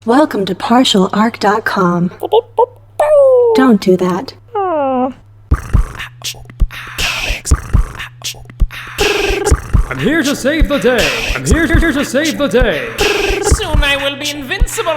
Welcome to partialarc.com. Don't do that. I'm here to save the day. I'm here to save the day. Soon I will be invincible.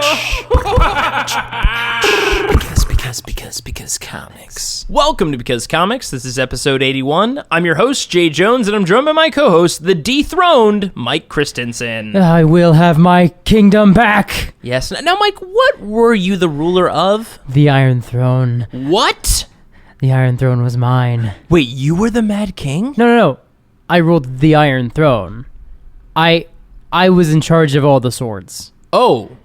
Because comics. Welcome to Because Comics. This is episode 81. I'm your host, Jay Jones, and I'm joined by my co-host, the dethroned Mike Christensen. I will have my kingdom back. Yes. Now, Mike, what were you the ruler of? The Iron Throne. What? The Iron Throne was mine. Wait, you were the Mad King? No. I ruled the Iron Throne. I was in charge of all the swords. Oh,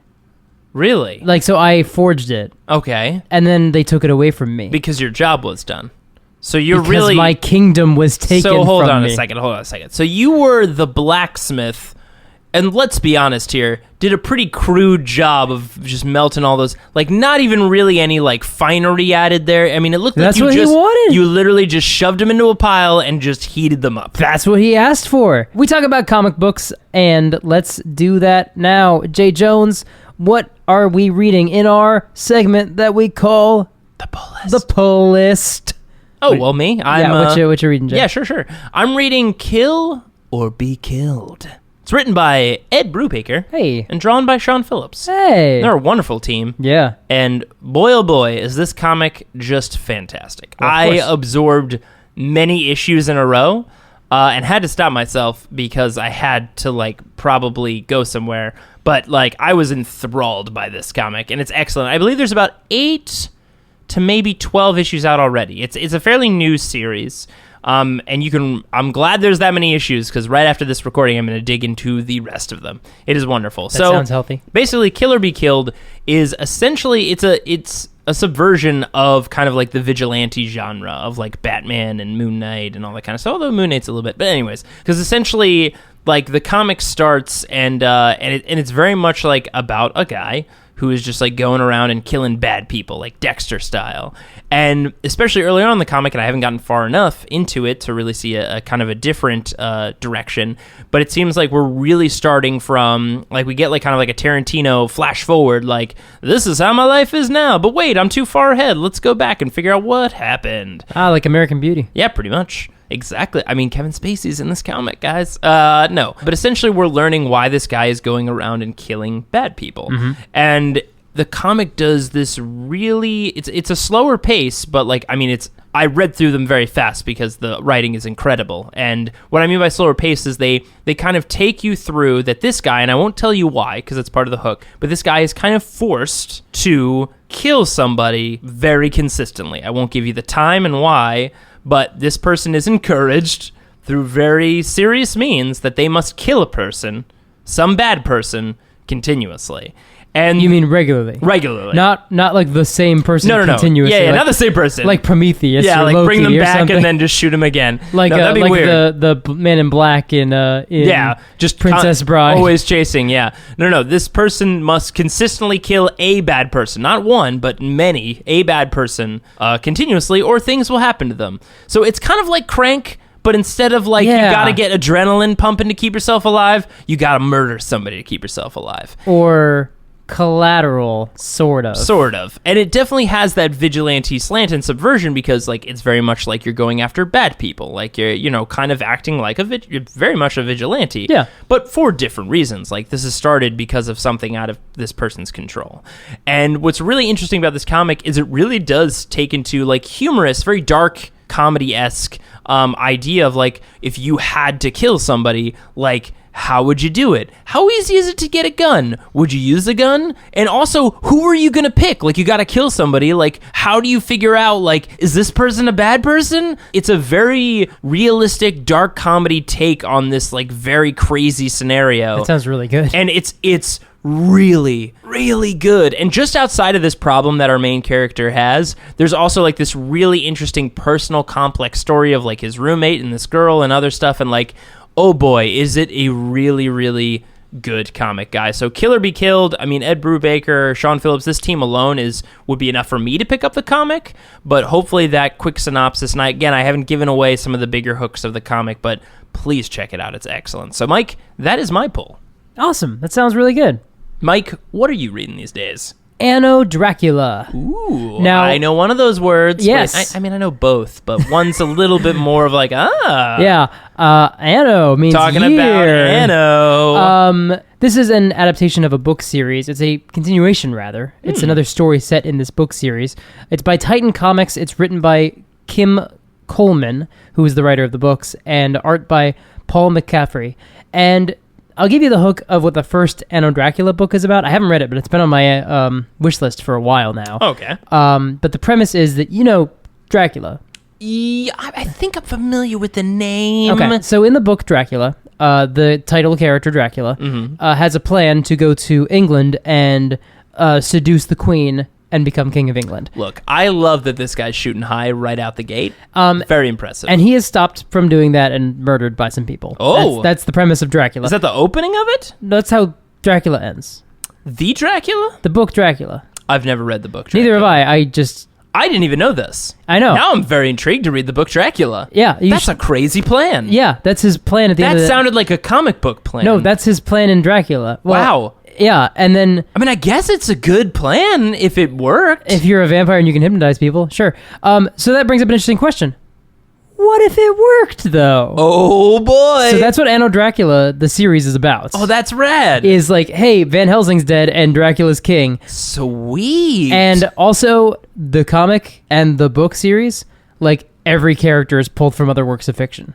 really? So I forged it. Okay. And then they took it away from me. Because your job was done. So you're because really... my kingdom was taken from me. So hold on a second. So you were the blacksmith, and let's be honest here, did a pretty crude job of just melting all those, not even really any, finery added there. I mean, it looked That's like what he wanted. You literally just shoved them into a pile and just heated them up. That's what he asked for. We talk about comic books, and let's do that now. Jay Jones, what are we reading in our segment that we call The Pull List? The Pull List. Oh, well, me? What you reading, Jay? Yeah, sure. I'm reading Kill or Be Killed. It's written by Ed Brubaker. Hey. And drawn by Sean Phillips. Hey. They're a wonderful team. Yeah. And boy, oh boy, is this comic just fantastic. I absorbed many issues in a row and had to stop myself because I had to, probably go somewhere. But, I was enthralled by this comic, and it's excellent. I believe there's about 8 to maybe 12 issues out already. It's a fairly new series. And I'm glad there's that many issues, because right after this recording, I'm going to dig into the rest of them. It is wonderful. That sounds healthy. Basically, Kill or Be Killed is essentially, it's a subversion of kind of the vigilante genre of Batman and Moon Knight and all that kind of stuff. Although Moon Knight's a little bit, but anyways, because essentially, the comic starts and it's very much about a guy who is just going around and killing bad people, Dexter style. And especially early on in the comic, and I haven't gotten far enough into it to really see a kind of a different direction, but it seems like we're really starting from, we get kind of a Tarantino flash forward, this is how my life is now, but wait, I'm too far ahead. Let's go back and figure out what happened. Like American Beauty. Yeah, pretty much. Exactly. I mean, Kevin Spacey's in this comic, guys. No. But essentially, we're learning why this guy is going around and killing bad people. Mm-hmm. And the comic does this really... It's a slower pace, but, I read through them very fast because the writing is incredible. And what I mean by slower pace is they kind of take you through that this guy, and I won't tell you why, because it's part of the hook, but this guy is kind of forced to kill somebody very consistently. I won't give you the time and why, but this person is encouraged through very serious means that they must kill a person, some bad person, continuously. And you mean regularly? Regularly. Not the same person continuously. Yeah, not the same person. Like Prometheus. Yeah, or Loki bring them or back something. and then just shoot them again. That'd be weird. The Man in Black in just Princess Bride. Always chasing, yeah. No. This person must consistently kill a bad person. Not one, but many. A bad person continuously, or things will happen to them. So it's kind of like Crank, but instead of you gotta get adrenaline pumping to keep yourself alive, you gotta murder somebody to keep yourself alive. Or Collateral, sort of. And it definitely has that vigilante slant and subversion because it's very much you're going after bad people, you're kind of acting like very much a vigilante. Yeah, but for different reasons. This is started because of something out of this person's control. And what's really interesting about this comic is it really does take into humorous, very dark, comedy-esque idea of if you had to kill somebody, how would you do it? How easy is it to get a gun? Would you use a gun? And also, who are you going to pick? You got to kill somebody. How do you figure out, is this person a bad person? It's a very realistic, dark comedy take on this, very crazy scenario. That sounds really good. And it's really, really good. And just outside of this problem that our main character has, there's also this really interesting personal complex story of his roommate and this girl and other stuff. And oh boy, is it a really, really good comic, guys. So Kill or Be Killed, I mean, Ed Brubaker, Sean Phillips, this team alone would be enough for me to pick up the comic, but hopefully that quick synopsis, and again, I haven't given away some of the bigger hooks of the comic, but please check it out. It's excellent. So Mike, that is my pull. Awesome. That sounds really good. Mike, what are you reading these days? Anno Dracula. Ooh, now, I know one of those words. Yes. Wait, I know both, but one's a little bit more of like, Yeah, Anno means talking year. about Anno. This is an adaptation of a book series. It's a continuation, rather. It's another story set in this book series. It's by Titan Comics. It's written by Kim Coleman, who is the writer of the books, and art by Paul McCaffrey. And I'll give you the hook of what the first Anno Dracula book is about. I haven't read it, but it's been on my wish list for a while now. Okay. But the premise is that, Dracula. Yeah, I think I'm familiar with the name. Okay, so in the book Dracula, the title character Dracula has a plan to go to England and seduce the Queen and become King of England. Look, I love that this guy's shooting high right out the gate. Very impressive. And he is stopped from doing that and murdered by some people. Oh. That's the premise of Dracula. Is that the opening of it? That's how Dracula ends. The Dracula? The book Dracula. I've never read the book Dracula. Neither have I. I didn't even know this. I know. Now I'm very intrigued to read the book Dracula. Yeah. That's a crazy plan. Yeah, that's his plan at the end of That sounded like a comic book plan. No, that's his plan in Dracula. Well, wow. Yeah, and then... I mean, I guess it's a good plan if it worked. If you're a vampire and you can hypnotize people, sure. So that brings up an interesting question. What if it worked, though? Oh, boy. So that's what Anno Dracula, the series, is about. Oh, that's rad. Is like, hey, Van Helsing's dead and Dracula's king. Sweet. And also, the comic and the book series, like, every character is pulled from other works of fiction.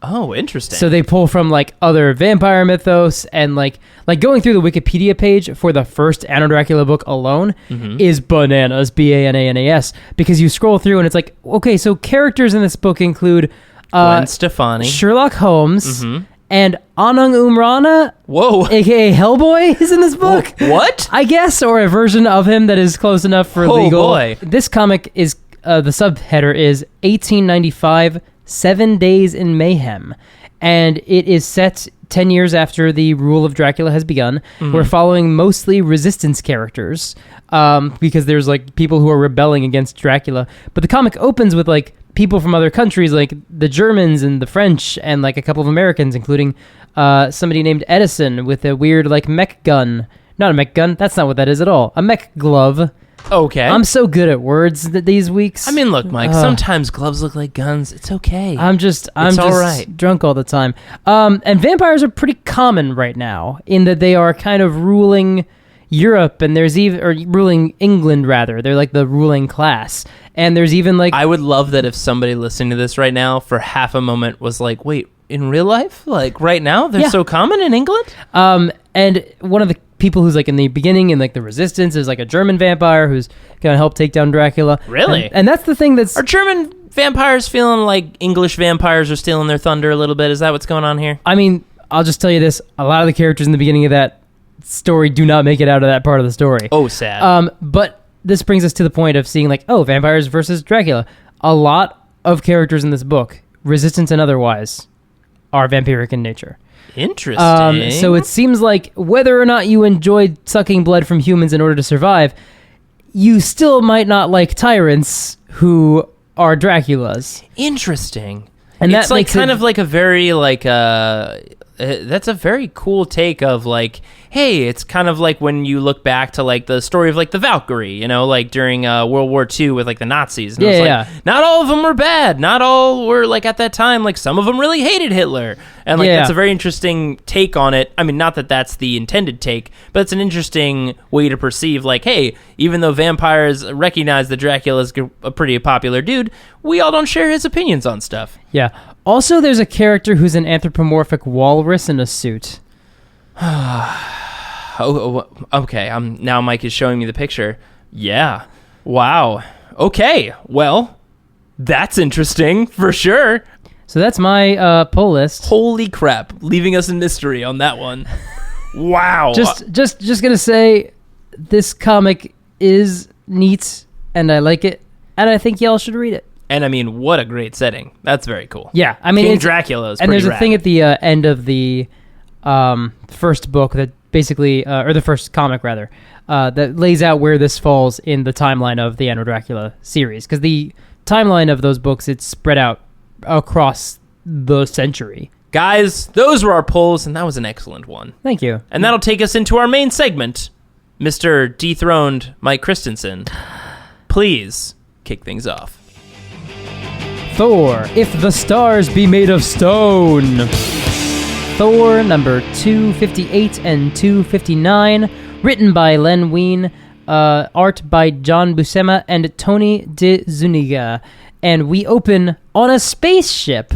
Oh, interesting. So they pull from like other vampire mythos, and like going through the Wikipedia page for the first Anno Dracula book alone is bananas, Bananas, because you scroll through and it's like, okay, so characters in this book include Gwen Stefani, Sherlock Holmes, and Anung Umrana, whoa, aka Hellboy, is in this book. What? I guess, or a version of him that is close enough for legal. Boy. This comic is the subheader is 1895. 7 Days in Mayhem, and it is set 10 years after the rule of Dracula has begun. We're following mostly resistance characters because there's like people who are rebelling against Dracula, but the comic opens with like people from other countries, like the Germans and the French and like a couple of Americans, including somebody named Edison with a weird like mech gun. Not a mech gun, that's not what that is at all. A mech glove. Okay. I'm so good at words these weeks. I mean, look, Mike, sometimes gloves look like guns. It's okay. I'm just all right. drunk all the time. And vampires are pretty common right now in that they are kind of ruling Europe, and there's even, or ruling England rather. They're like the ruling class. And there's even like... I would love that if somebody listening to this right now for half a moment was like, wait, in real life? Like right now? They're so common in England? And one of the people who's like in the beginning in like the resistance is like a German vampire who's gonna help take down Dracula. Really? And that's the thing that's... Are German vampires feeling like English vampires are stealing their thunder a little bit? Is that what's going on here? I mean, I'll just tell you this. A lot of the characters in the beginning of that story do not make it out of that part of the story. Oh, sad. But this brings us to the point of seeing like, oh, vampires versus Dracula. A lot of characters in this book, resistance and otherwise, are vampiric in nature. Interesting. So it seems like whether or not you enjoyed sucking blood from humans in order to survive, you still might not like tyrants who are Draculas. Interesting. And it's that like makes kind it, of like a very like that's a very cool take of like, hey, it's kind of like when you look back to like the story of like the Valkyrie, you know, like during World War II with like the Nazis. And not all of them were bad. Not all were like at that time, like some of them really hated Hitler. And like that's a very interesting take on it. I mean, not that that's the intended take, but it's an interesting way to perceive like, hey, even though vampires recognize that Dracula is a pretty popular dude, we all don't share his opinions on stuff. Yeah. Also, there's a character who's an anthropomorphic walrus in a suit. Okay. Now Mike is showing me the picture. Yeah. Wow. Okay. Well, that's interesting for sure. So that's my pull list. Holy crap! Leaving us in mystery on that one. Wow. Just gonna say, this comic is neat, and I like it, and I think y'all should read it. And I mean, what a great setting. That's very cool. Yeah, I mean, King Dracula is pretty and there's rad. a thing at the end of the first book that basically, or the first comic rather, that lays out where this falls in the timeline of the Anno Dracula series. Because the timeline of those books, it's spread out across the century. Guys, those were our polls, and that was an excellent one. Thank you. And that'll take us into our main segment. Mr. Dethroned Mike Christensen, please kick things off. Thor, If the Stars Be Made of Stone. Thor number 258 and 259, written by Len Wein, art by John Buscema and Tony De Zuniga. And we open on a spaceship.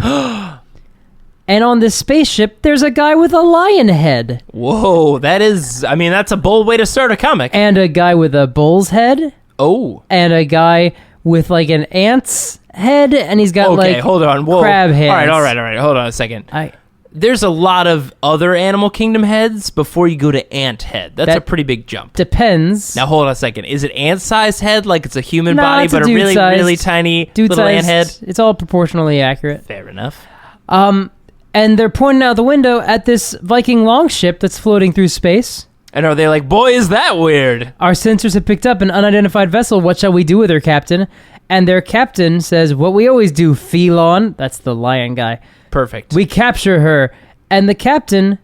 And on this spaceship, there's a guy with a lion head. Whoa, that's a bold way to start a comic. And a guy with a bull's head. Oh. And a guy with like an ant's head, and he's got hold on. Whoa. Crab hands. All right. Hold on a second. I There's a lot of other Animal Kingdom heads before you go to ant head. That's a pretty big jump. Depends. Now hold on a second. Is it ant-sized head, like it's a human No, body, it's a but a really, dude-sized- really tiny dude-sized, little ant head? It's all proportionally accurate. Fair enough. And they're pointing out the window at this Viking longship that's floating through space. And are they like, boy, is that weird? Our sensors have picked up an unidentified vessel. What shall we do with her, Captain? And their captain says, what we always do, Felon. That's the lion guy. Perfect. We capture her. And the captain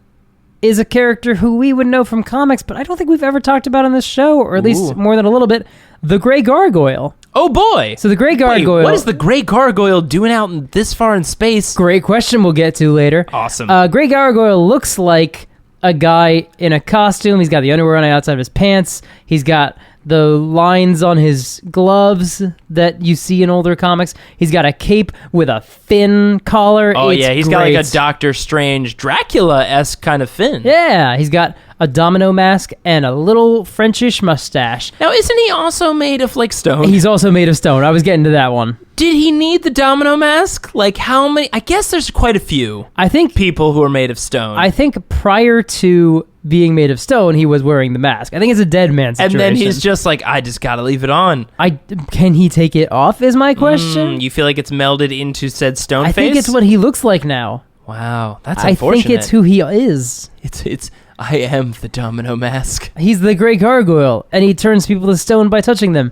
is a character who we would know from comics, but I don't think we've ever talked about on this show, or at least more than a little bit. The Grey Gargoyle. Oh, boy. So the Grey Gargoyle... Wait, what is the Grey Gargoyle doing out this far in space? Great question we'll get to later. Awesome. Grey Gargoyle looks like a guy in a costume. He's got the underwear on the outside of his pants. He's got the lines on his gloves that you see in older comics. He's got a cape with a fin collar. Oh, It's yeah, he's great. got like a Doctor Strange, Dracula-esque kind of fin. Yeah, he's got a domino mask and a little Frenchish mustache. Now, isn't he also made of, like, stone? He's also made of stone. I was getting to that one. Did he need the domino mask? Like, how many? I guess there's quite a few I think people who are made of stone. I think prior to being made of stone, he was wearing the mask. I think it's a dead man situation. and then he's just like, I just gotta leave it on. Can he take it off is my question. You feel like it's melded into said stone I face? think it's what he looks like now. Wow, that's I unfortunate. think it's who he is. It's I am the domino mask. He's the Grey Gargoyle, and he turns people to stone by touching them.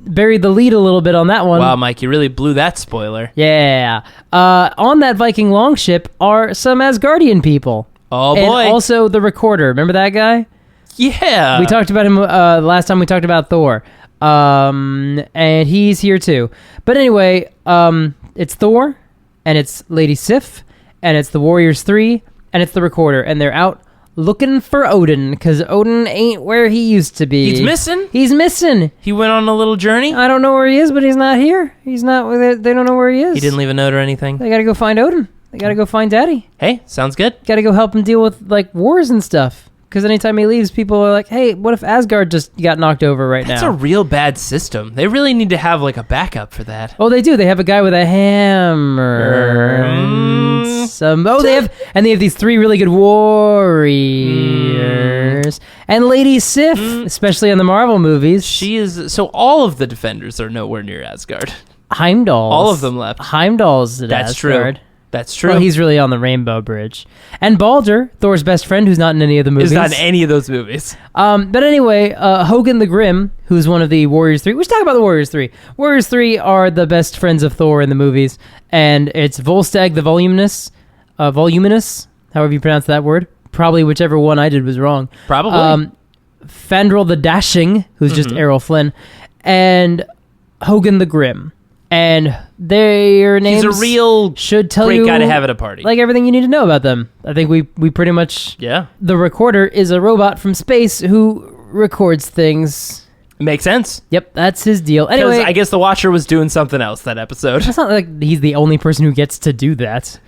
Buried the lead a little bit on that one. Wow, Mike, you really blew that spoiler. Yeah. On that Viking longship are some Asgardian people. Oh, And boy. also the Recorder. Remember that guy? Yeah. We talked about him last time we talked about Thor. And he's here too. But anyway, it's Thor, and it's Lady Sif, and it's the Warriors 3, and it's the Recorder, and they're out looking for Odin, because Odin ain't where he used to be. He's missing? He's missing. He went on a little journey? I don't know where he is, but he's not here. He's not. They don't know where he is. He didn't leave a note or anything? They gotta go find Odin. They gotta go find Daddy. Hey, sounds good. Gotta go help him deal with like wars and stuff. Because anytime he leaves, people are like, "Hey, what if Asgard just got knocked over right That's now?" a real bad system. They really need to have like a backup for that. Oh, they do. They have a guy with a hammer. And they have these 3 really good warriors. And Lady Sif, especially in the Marvel movies. She is... So all of the Defenders are nowhere near Asgard. Heimdall's. All of them left. Heimdall's at That's Asgard. true. That's true. Well, he's really on the Rainbow Bridge. And Baldur, Thor's best friend, who's not in any of the movies. Is not in any of those movies. But anyway, Hogan the Grim, who's one of the Warriors 3. We should talk about the Warriors 3. Warriors 3 are the best friends of Thor in the movies. And it's Volstagg the Voluminous, however you pronounce that word. Probably whichever one I did was wrong. Probably. Fandral the Dashing, who's just Errol Flynn. And Hogan the Grim. And their names He's a real should tell great you guy to have at a party. like everything you need to know about them. I think we pretty much... Yeah. The Recorder is a robot from space who records things. Makes sense. Yep, that's his deal. Because Anyway, I guess the Watcher was doing something else that episode. it's not like he's the only person who gets to do that.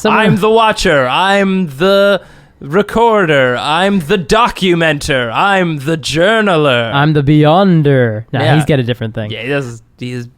I'm the Watcher. I'm the Recorder. I'm the Documenter. I'm the Journaler. I'm the Beyonder. Nah, Yeah. he's got a different thing. Yeah, he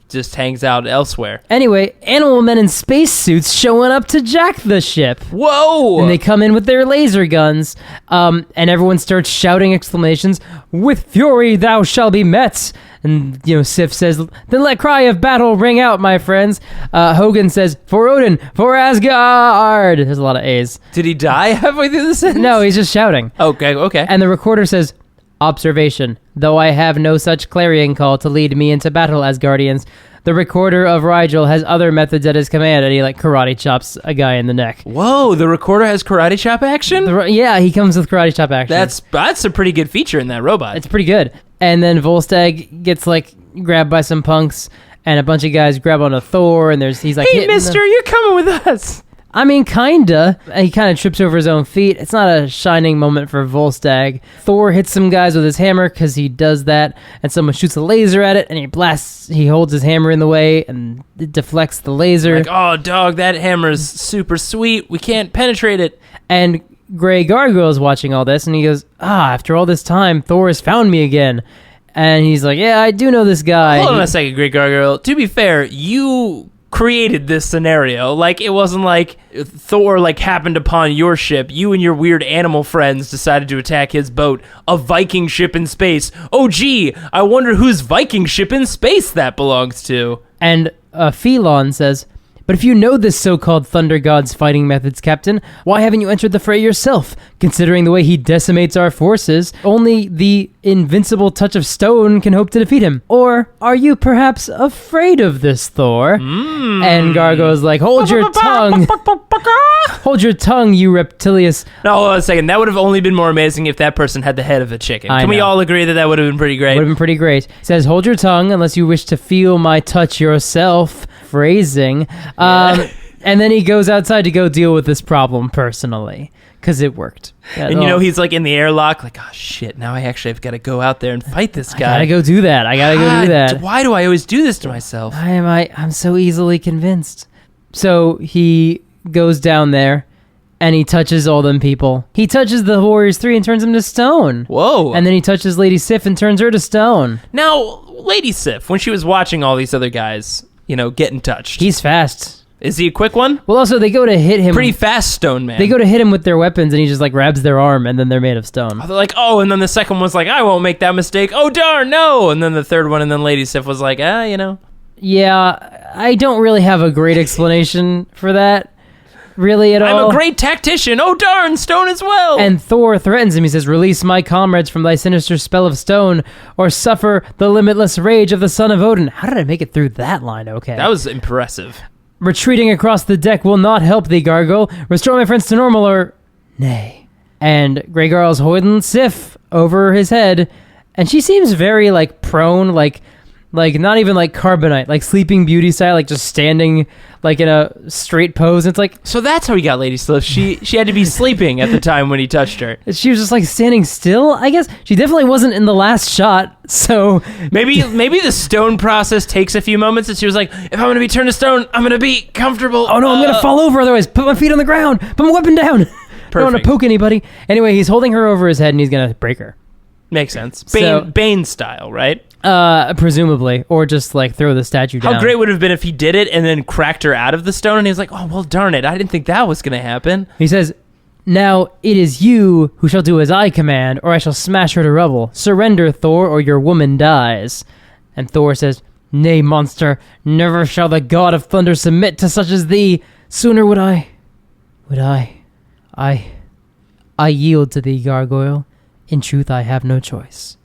just hangs out elsewhere. Anyway, animal men in spacesuits showing up to jack the ship. Whoa! And they come in with their laser guns, and everyone starts shouting exclamations, "With fury thou shalt be met!" And, Sif says, "Then let cry of battle ring out, my friends." Hogan says, "For Odin, for Asgard!" There's a lot of A's. Did he die halfway through the sentence? No, he's just shouting. Okay. And the Recorder says, "Observation. Though I have no such clarion call to lead me into battle, Asgardians, the recorder of Rigel has other methods at his command, and he like karate chops a guy in the neck. Whoa, the recorder has karate chop action? Yeah, he comes with karate chop action. That's a pretty good feature in that robot. It's pretty good. And then Volstagg gets like grabbed by some punks, and a bunch of guys grab onto Thor, and he's like, hey, mister, you're coming with us. I mean, kinda. He kind of trips over his own feet. It's not a shining moment for Volstagg. Thor hits some guys with his hammer because he does that, and someone shoots a laser at it, and he holds his hammer in the way, and it deflects the laser. Like, oh, dog, that hammer's super sweet. We can't penetrate it. And Grey Gargoyle is watching all this, and he goes, after all this time, Thor has found me again. And he's like, yeah, I do know this guy. Hold on a second, Grey Gargoyle. To be fair, you created this scenario. Like, it wasn't like Thor like happened upon your ship. You and your weird animal friends decided to attack his boat, a Viking ship in space. Oh, gee, I wonder whose Viking ship in space that belongs to. And Phelon says, but if you know this so-called Thunder God's fighting methods, Captain, why haven't you entered the fray yourself? Considering the way he decimates our forces, only the invincible touch of stone can hope to defeat him. Or are you perhaps afraid of this, Thor? And Gargoyle's like, hold your tongue. Hold your tongue, you reptilious. No, hold on a second. That would have only been more amazing if that person had the head of a chicken. Can we all agree that would have been pretty great? Would have been pretty great. It says, hold your tongue unless you wish to feel my touch yourself. Phrasing. And then he goes outside to go deal with this problem personally, because it worked. And he's like in the airlock, like, oh shit, now I actually have got to go out there and fight this guy. I gotta go do that. Why do I always do this to myself? I'm so easily convinced. So he goes down there and he touches all them people. He touches the Warriors 3 and turns them to stone. Whoa. And then he touches Lady Sif and turns her to stone. Now, Lady Sif, when she was watching all these other guys, getting touched. He's fast. Is he a quick one? Well, also, they go to hit him. Pretty fast stone, man. They go to hit him with their weapons, and he just, like, grabs their arm, and then they're made of stone. They're like, oh, and then the second one's like, I won't make that mistake. Oh, darn, no. And then the third one, and then Lady Sif was like, Yeah, I don't really have a great explanation for that, really, at all. I'm a great tactician. Oh, darn, stone as well. And Thor threatens him. He says, release my comrades from thy sinister spell of stone, or suffer the limitless rage of the son of Odin. How did I make it through that line? Okay. That was impressive. Retreating across the deck will not help thee, Gargoyle. Restore my friends to normal, or nay. And Grey Gargoyle's holding Sif over his head, and she seems very, like, prone, like not even like Carbonite, like Sleeping Beauty style, like just standing like in a straight pose. It's like, so that's how he got Lady Sif. She had to be sleeping at the time when he touched her. She was just like standing still. I guess she definitely wasn't in the last shot. So maybe the stone process takes a few moments, and she was like, if I'm gonna be turned to stone, I'm gonna be comfortable. Oh no, I'm gonna fall over otherwise. Put my feet on the ground. Put my weapon down. I don't want to poke anybody. Anyway, he's holding her over his head, and he's gonna break her. Makes sense. Bane style, right? Presumably, or just like throw the statue down. How great would it have been if he did it and then cracked her out of the stone, and he was like, oh, well, darn it, I didn't think that was going to happen. He says, now it is you who shall do as I command, or I shall smash her to rubble. Surrender, Thor, or your woman dies. And Thor says, nay, monster, never shall the god of thunder submit to such as thee. Sooner would I yield to thee, Gargoyle. In truth, I have no choice.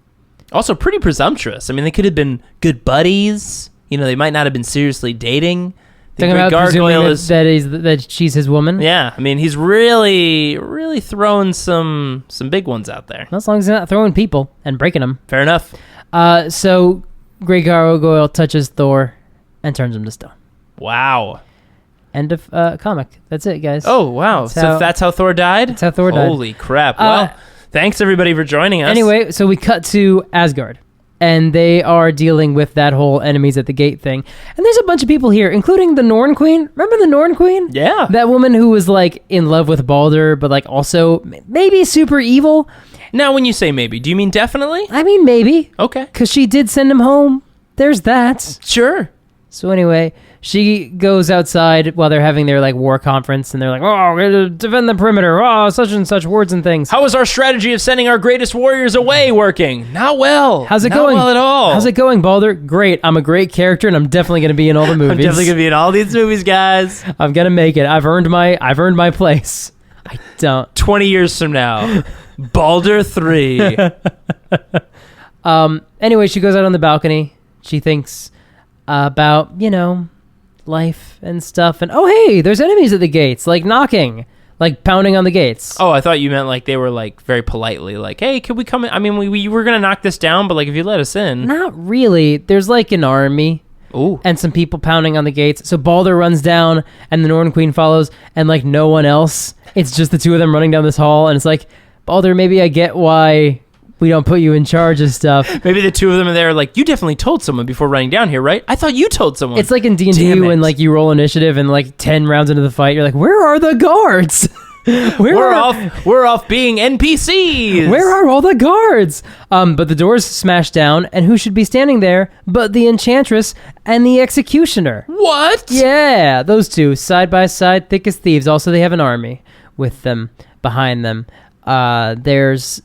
Also, pretty presumptuous. I mean, they could have been good buddies. They might not have been seriously dating. Talking about Gargoyle that she's his woman. Yeah, I mean, he's really, really throwing some big ones out there. As long as he's not throwing people and breaking them. Fair enough. So Grey Gargoyle touches Thor and turns him to stone. Wow. End of comic. That's it, guys. Oh, wow. That's how Thor died? That's how Thor died. Holy crap. Well, thanks, everybody, for joining us. Anyway, so we cut to Asgard, and they are dealing with that whole enemies at the gate thing. And there's a bunch of people here, including the Norn Queen. Remember the Norn Queen? Yeah. That woman who was, like, in love with Baldur, but, like, also maybe super evil. Now, when you say maybe, do you mean definitely? I mean maybe. Okay. Because she did send him home. There's that. Sure. So anyway, she goes outside while they're having their, like, war conference, and they're like, oh, we're going to defend the perimeter, oh, such and such words and things. How is our strategy of sending our greatest warriors away working? Not well. How's it going? Not well at all. How's it going, Baldur? Great. I'm a great character, and I'm definitely going to be in all the movies. I'm definitely going to be in all these movies, guys. I'm going to make it. I've earned my place. I don't. 20 years from now, Baldur 3. Anyway, she goes out on the balcony. She thinks, about, life and stuff. And, oh, hey, there's enemies at the gates, like knocking, like pounding on the gates. Oh, I thought you meant like they were like very politely like, hey, could we come in? I mean, we were going to knock this down, but like if you let us in. Not really. There's like an army. Ooh. And some people pounding on the gates. So Balder runs down and the Northern Queen follows and like no one else. It's just the two of them running down this hall. And it's like, Balder, maybe I get why we don't put you in charge of stuff. Maybe the two of them are there like, you definitely told someone before running down here, right? I thought you told someone. It's like in D&D when like you roll initiative and like 10 rounds into the fight, you're like, where are the guards? We're off being NPCs. Where are all the guards? But the doors smashed down, and who should be standing there but the Enchantress and the Executioner? What? Yeah, those two, side by side, thick as thieves. Also, they have an army with them, behind them. There's,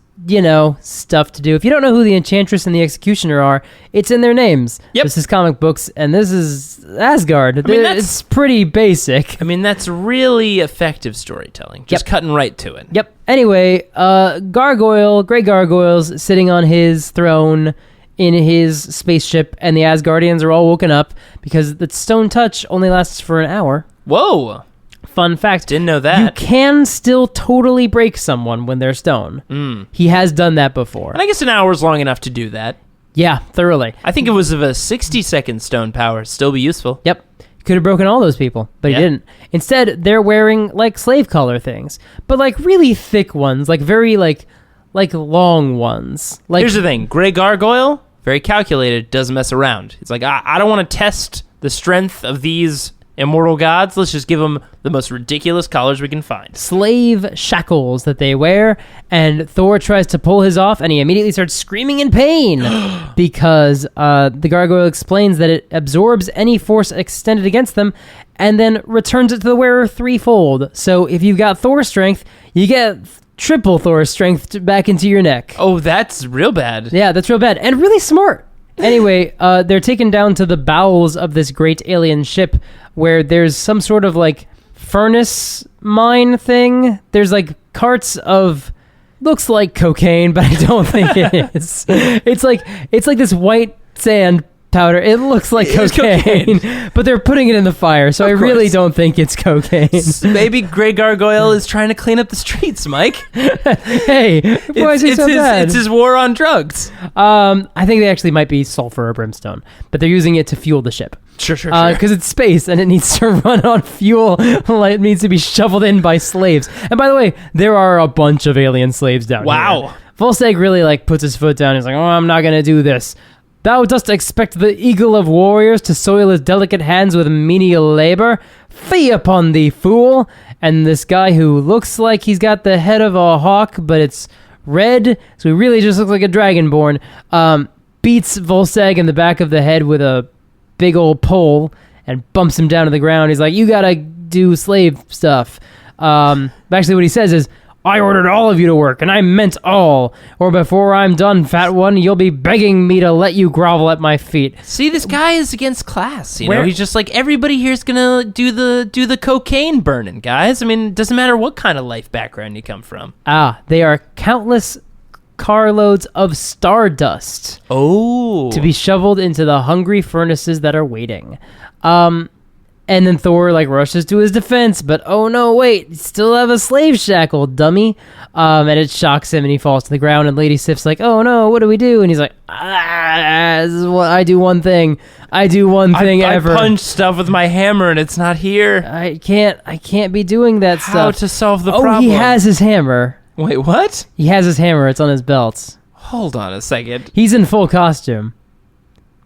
stuff to do. If you don't know who the Enchantress and the Executioner are, it's in their names. Yep. This is comic books, and this is Asgard. It's pretty basic. I mean, that's really effective storytelling. Just cutting right to it. Yep. Anyway, Grey Gargoyle's sitting on his throne in his spaceship, and the Asgardians are all woken up because the stone touch only lasts for an hour. Whoa. Fun fact. Didn't know that. You can still totally break someone when they're stone. He has done that before. And I guess an hour is long enough to do that. Yeah, thoroughly. I think it was of a 60-second stone power. Still be useful. Yep. Could have broken all those people, but he didn't. Instead, they're wearing, like, slave collar things. But, like, really thick ones. Like, very, like long ones. Like, here's the thing. Grey Gargoyle, very calculated, doesn't mess around. It's like, I don't want to test the strength of these immortal gods. Let's just give them the most ridiculous collars we can find. Slave shackles that they wear, and Thor tries to pull his off, and he immediately starts screaming in pain because the gargoyle explains that it absorbs any force extended against them and then returns it to the wearer threefold. So if you've got Thor strength, you get triple Thor strength back into your neck. Oh, that's real bad. Yeah, that's real bad. And really smart. Anyway, they're taken down to the bowels of this great alien ship where there's some sort of like furnace mine thing. There's like carts of, looks like cocaine, but I don't think it is. It's like this white sand powder. It looks like cocaine, but they're putting it in the fire, so I really don't think it's cocaine. Maybe Grey Gargoyle is trying to clean up the streets, Mike. Hey, why is he so bad? It's his war on drugs. I think they actually might be sulfur or brimstone, but they're using it to fuel the ship. Sure. Because it's space and it needs to run on fuel. It needs to be shoveled in by slaves. And by the way, there are a bunch of alien slaves down here. Wow. Volstagg really puts his foot down. He's like, oh, I'm not going to do this. Thou dost expect the eagle of warriors to soil his delicate hands with menial labor? Fie upon thee, fool! And this guy who looks like he's got the head of a hawk, but it's red, so he really just looks like a dragonborn, beats Volstagg in the back of the head with a big old pole and bumps him down to the ground. He's like, you gotta do slave stuff. Actually, what he says is, I ordered all of you to work, and I meant all. Or before I'm done, fat one, you'll be begging me to let you grovel at my feet. See, this guy is against class. You know, he's just like, everybody here's gonna do the cocaine burning, guys. I mean, it doesn't matter what kind of life background you come from. They are countless carloads of stardust. Oh. To be shoveled into the hungry furnaces that are waiting. And then Thor rushes to his defense, but oh no, wait, you still have a slave shackle, dummy. And it shocks him and he falls to the ground, and Lady Sif's like, oh no, what do we do? And he's like, this is what I do. One thing ever. I punch stuff with my hammer and it's not here. I can't be doing that stuff. How to solve the problem? He has his hammer. Wait, what? He has his hammer. It's on his belt. Hold on a second. He's in full costume.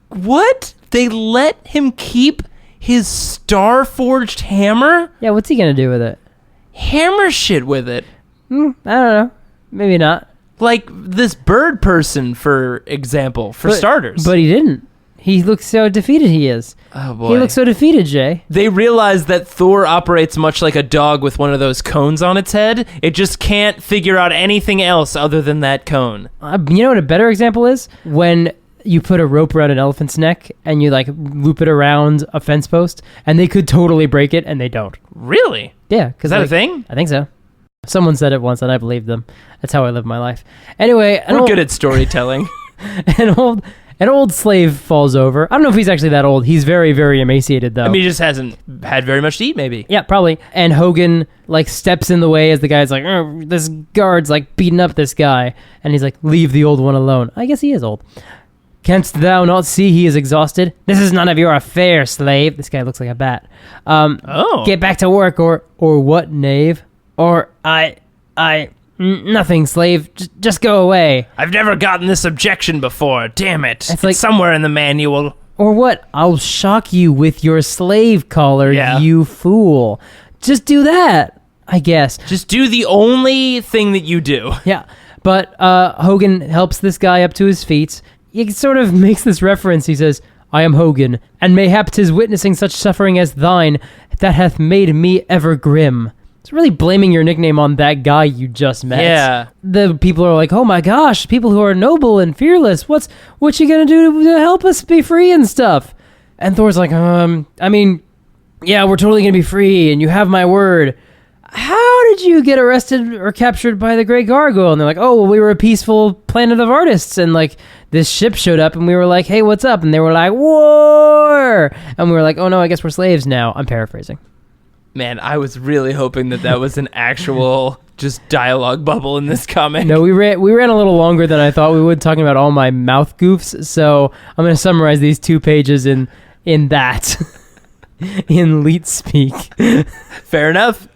What? They let him keep his star-forged hammer? Yeah, what's he gonna do with it? Hammer shit with it. I don't know. Maybe not. Like this bird person, for example, for starters. But he didn't. He looks so defeated he is. Oh, boy. He looks so defeated, Jay. They realize that Thor operates much like a dog with one of those cones on its head. It just can't figure out anything else other than that cone. You know what a better example is? When you put a rope around an elephant's neck and you loop it around a fence post, and they could totally break it, and they don't. Really? Yeah. Is that a thing? I think so. Someone said it once, and I believed them. That's how I live my life. Anyway, we're good at storytelling. An An old slave falls over. I don't know if he's actually that old. He's very, very emaciated, though. I mean, he just hasn't had very much to eat, maybe. Yeah, probably. And Hogan, like, steps in the way as the guy's like, oh, this guard's, like, beating up this guy. And he's like, leave the old one alone. I guess he is old. Canst thou not see he is exhausted? This is none of your affair, slave. This guy looks like a bat. Get back to work, or what, knave? Or nothing, slave. Just go away. I've never gotten this objection before. Damn it. It's like somewhere in the manual. Or what? I'll shock you with your slave collar, you fool. Just do that, I guess. Just do the only thing that you do. Yeah. But Hogan helps this guy up to his feet. He sort of makes this reference. He says, I am Hogan, and mayhap 'tis witnessing such suffering as thine that hath made me ever grim. It's really blaming your nickname on that guy you just met. Yeah. The people are like, oh my gosh, people who are noble and fearless. What you gonna do to help us be free and stuff? And Thor's like, I mean, yeah, we're totally gonna be free, and you have my word. How did you get arrested or captured by the Grey Gargoyle? And they're like, oh, well, we were a peaceful planet of artists, and like this ship showed up, and we were like, hey, what's up? And they were like, war! And we were like, oh no, I guess we're slaves now. I'm paraphrasing. Man, I was really hoping that was an actual just dialogue bubble in this comic. No, we ran a little longer than I thought we would, talking about all my mouth goofs. So I'm going to summarize these 2 pages in that, in Leet speak. Fair enough.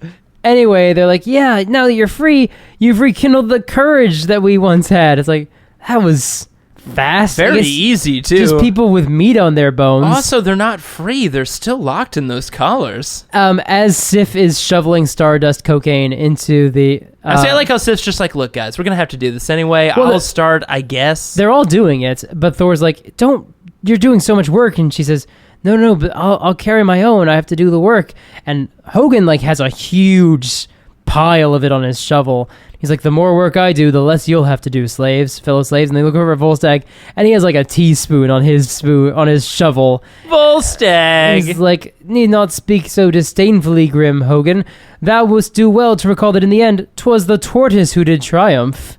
Anyway, they're like, yeah, now that you're free, you've rekindled the courage that we once had. It's like, that was fast. Very easy, too. Just people with meat on their bones. Also, they're not free. They're still locked in those collars. As Sif is shoveling Stardust cocaine into the... I say, I like how Sif's just like, look, guys, we're going to have to do this anyway. Well, I'll start, I guess. They're all doing it, but Thor's like, you're doing so much work. And she says, no, but I'll carry my own. I have to do the work. And Hogan, like, has a huge pile of it on his shovel. He's like, the more work I do, the less you'll have to do, fellow slaves. And they look over at Volstagg, and he has like a teaspoon on his shovel. Volstagg! He's like, need not speak so disdainfully, grim Hogan. Thou wouldst do well to recall that in the end, 'twas the tortoise who did triumph.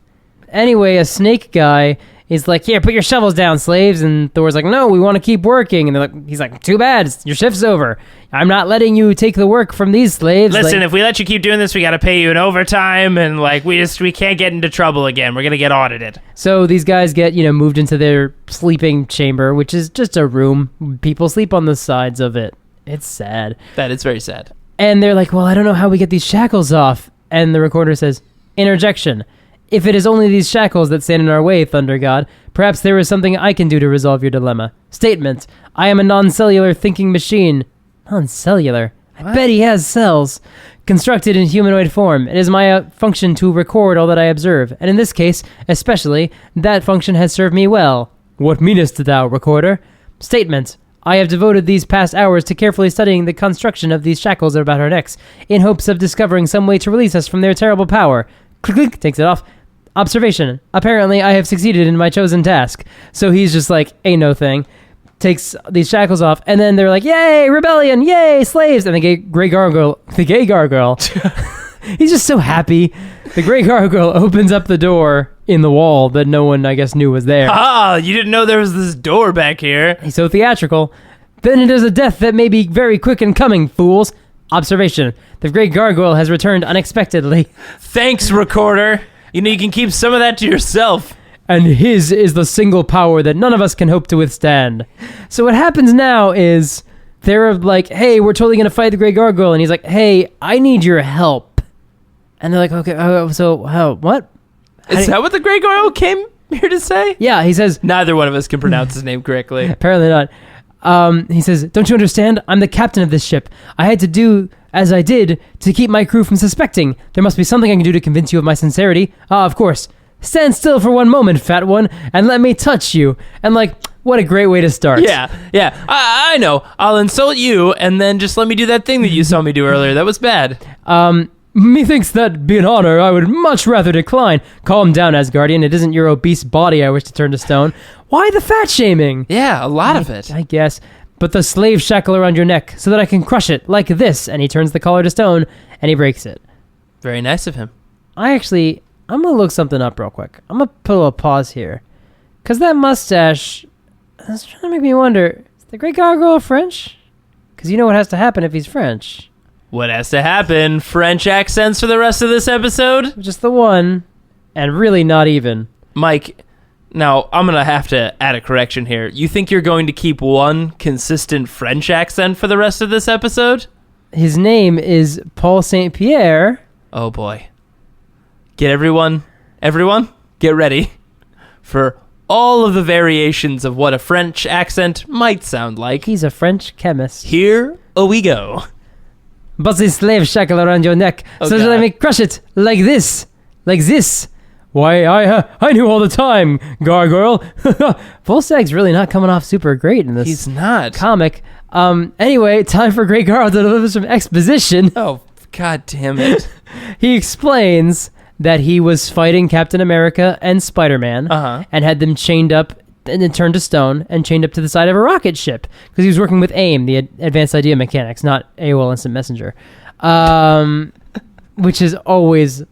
Anyway, a snake guy is like, here, put your shovels down, slaves. And Thor's like, no, we want to keep working. And he's like, too bad, your shift's over. I'm not letting you take the work from these slaves. Listen, if we let you keep doing this, we got to pay you in overtime, and like we can't get into trouble again. We're gonna get audited. So these guys get moved into their sleeping chamber, which is just a room. People sleep on the sides of it. It's sad. That is very sad. And they're like, well, I don't know how we get these shackles off. And the recorder says, interjection. If it is only these shackles that stand in our way, Thunder God, perhaps there is something I can do to resolve your dilemma. Statement. I am a non-cellular thinking machine. Non-cellular? I bet he has cells. Constructed in humanoid form. It is my function to record all that I observe. And in this case, especially, that function has served me well. What meanest thou, recorder? Statement. I have devoted these past hours to carefully studying the construction of these shackles about our necks, in hopes of discovering some way to release us from their terrible power. Click, click, takes it off. Observation. Apparently, I have succeeded in my chosen task. So he's just like, ain't no thing. Takes these shackles off, and then they're like, yay, rebellion, yay, slaves. And the gay gargoyle, he's just so happy. The Grey Gargoyle opens up the door in the wall that no one, I guess, knew was there. Ah, you didn't know there was this door back here. He's so theatrical. Then it is a death that may be very quick in coming, fools. Observation. The Grey Gargoyle has returned unexpectedly. Thanks, recorder. You can keep some of that to yourself. And his is the single power that none of us can hope to withstand. So what happens now is they're like, hey, we're totally going to fight the Grey Gargoyle. And he's like, hey, I need your help. And they're like, okay, so how, what? Is that what the Grey Gargoyle came here to say? Yeah, he says... Neither one of us can pronounce his name correctly. Apparently not. He says, don't you understand? I'm the captain of this ship. I had to do as I did to keep my crew from suspecting. There must be something I can do to convince you of my sincerity. Of course. Stand still for one moment, fat one, and let me touch you. And like, what a great way to start. Yeah. I know. I'll insult you, and then just let me do that thing that you saw me do earlier. That was bad. Methinks that be an honor I would much rather decline. Calm down, Asgardian. It isn't your obese body I wish to turn to stone. Why the fat shaming? Yeah, a lot of it. I guess. But the slave shackle around your neck, so that I can crush it, like this. And he turns the collar to stone, and he breaks it. Very nice of him. I'm going to look something up real quick. I'm going to put a little pause here. Because that mustache That's trying to make me wonder, is the Grey Gargoyle French? Because you know what has to happen if he's French. What has to happen? French accents for the rest of this episode? Just the one, and really not even. Mike, now I'm going to have to add a correction here. You think you're going to keep one consistent French accent for the rest of this episode? His name is Paul St. Pierre. Oh boy. Get everyone, get ready for all of the variations of what a French accent might sound like. He's a French chemist. Here we go. Buzz his slave shackle around your neck, so God. let me crush it like this. Why, I knew all the time, Gargoyle. Volstag's really not coming off super great in this He's not. comic. Anyway, time for Grey Gargoyle to deliver some exposition. Oh, God damn it. He explains that he was fighting Captain America and Spider-Man and had them chained up and then turned to stone and chained up to the side of a rocket ship because he was working with AIM, the Advanced Idea Mechanics, not AOL Instant Messenger, which has always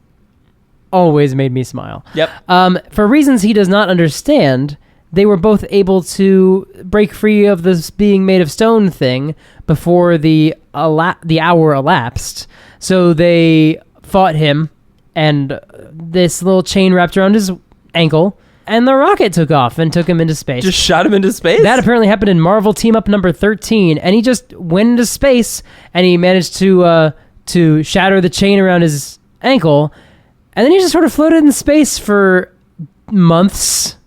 made me smile. Yep. For reasons he does not understand, they were both able to break free of this being made of stone thing before the hour elapsed. So they fought him, and this little chain wrapped around his ankle, and the rocket took off and took him into space. Just shot him into space? That apparently happened in Marvel Team Up number 13, and he just went into space, and he managed to shatter the chain around his ankle, and then he just sort of floated in space for months.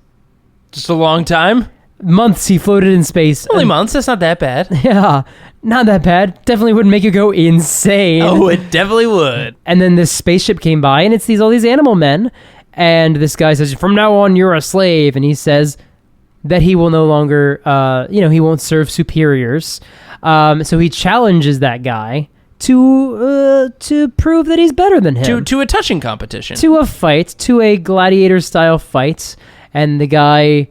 Just a long time? Months he floated in space. Only months? That's not that bad. Yeah, not that bad. Definitely wouldn't make you go insane. Oh, it definitely would. And then this spaceship came by, and it's all these animal men. And this guy says, from now on, you're a slave. And he says that he will no longer, he won't serve superiors. So he challenges that guy to prove that he's better than him. To a touching competition. To a fight, to a gladiator-style fight. And the guy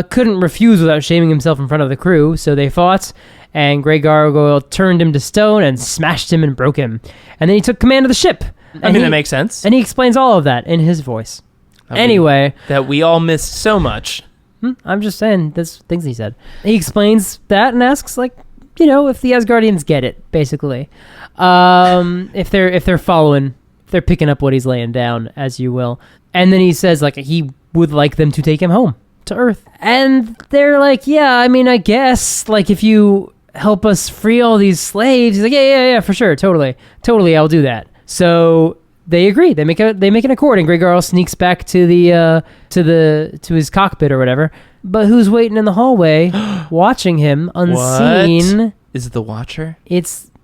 couldn't refuse without shaming himself in front of the crew. So they fought, and Grey Gargoyle turned him to stone and smashed him and broke him. And then he took command of the ship. That makes sense. And he explains all of that in his voice. Anyway. That we all missed so much. I'm just saying, there's things he said. He explains that and asks, if the Asgardians get it, basically. If they're following, if they're picking up what he's laying down, as you will. And then he says, he would like them to take him home to Earth. And they're like, yeah, I mean, I guess, if you help us free all these slaves. He's like, yeah, for sure, totally, I'll do that. So they agree. They make an accord, and Grey Gargoyle sneaks back to his cockpit or whatever. But who's waiting in the hallway, watching him unseen? What? Is it the Watcher?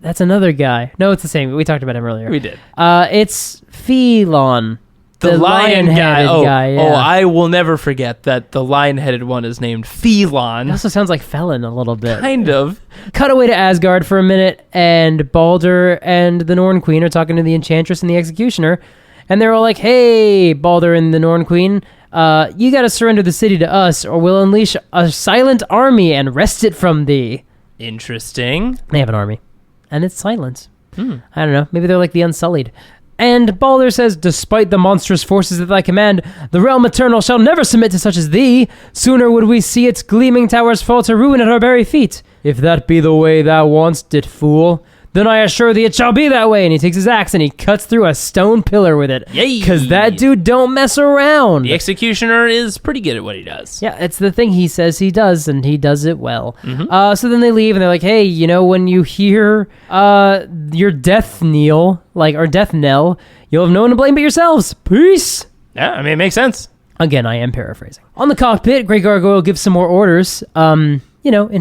That's another guy. No, it's the same. We talked about him earlier. We did. It's Phelon. The lion-headed guy. Yeah. Oh, I will never forget that the lion-headed one is named Phelon. It also sounds like Felon a little bit. Kind of. Cut away to Asgard for a minute, and Balder and the Norn Queen are talking to the Enchantress and the Executioner, and they're all like, hey, Balder and the Norn Queen, you gotta surrender the city to us, or we'll unleash a silent army and wrest it from thee. Interesting. They have an army, and it's silent. I don't know. Maybe they're like the Unsullied. And Balder says, despite the monstrous forces at thy command, the realm eternal shall never submit to such as thee. Sooner would we see its gleaming towers fall to ruin at our very feet. If that be the way thou want'st it, fool, then I assure thee it shall be that way. And he takes his axe and he cuts through a stone pillar with it. Yay! Because that dude don't mess around. The Executioner is pretty good at what he does. Yeah, it's the thing he says he does, and he does it well. So then they leave, and they're like, hey, when you hear your death knell, or death knell, you'll have no one to blame but yourselves. Peace! Yeah, I mean, it makes sense. Again, I am paraphrasing. On the cockpit, Grey Gargoyle gives some more orders, in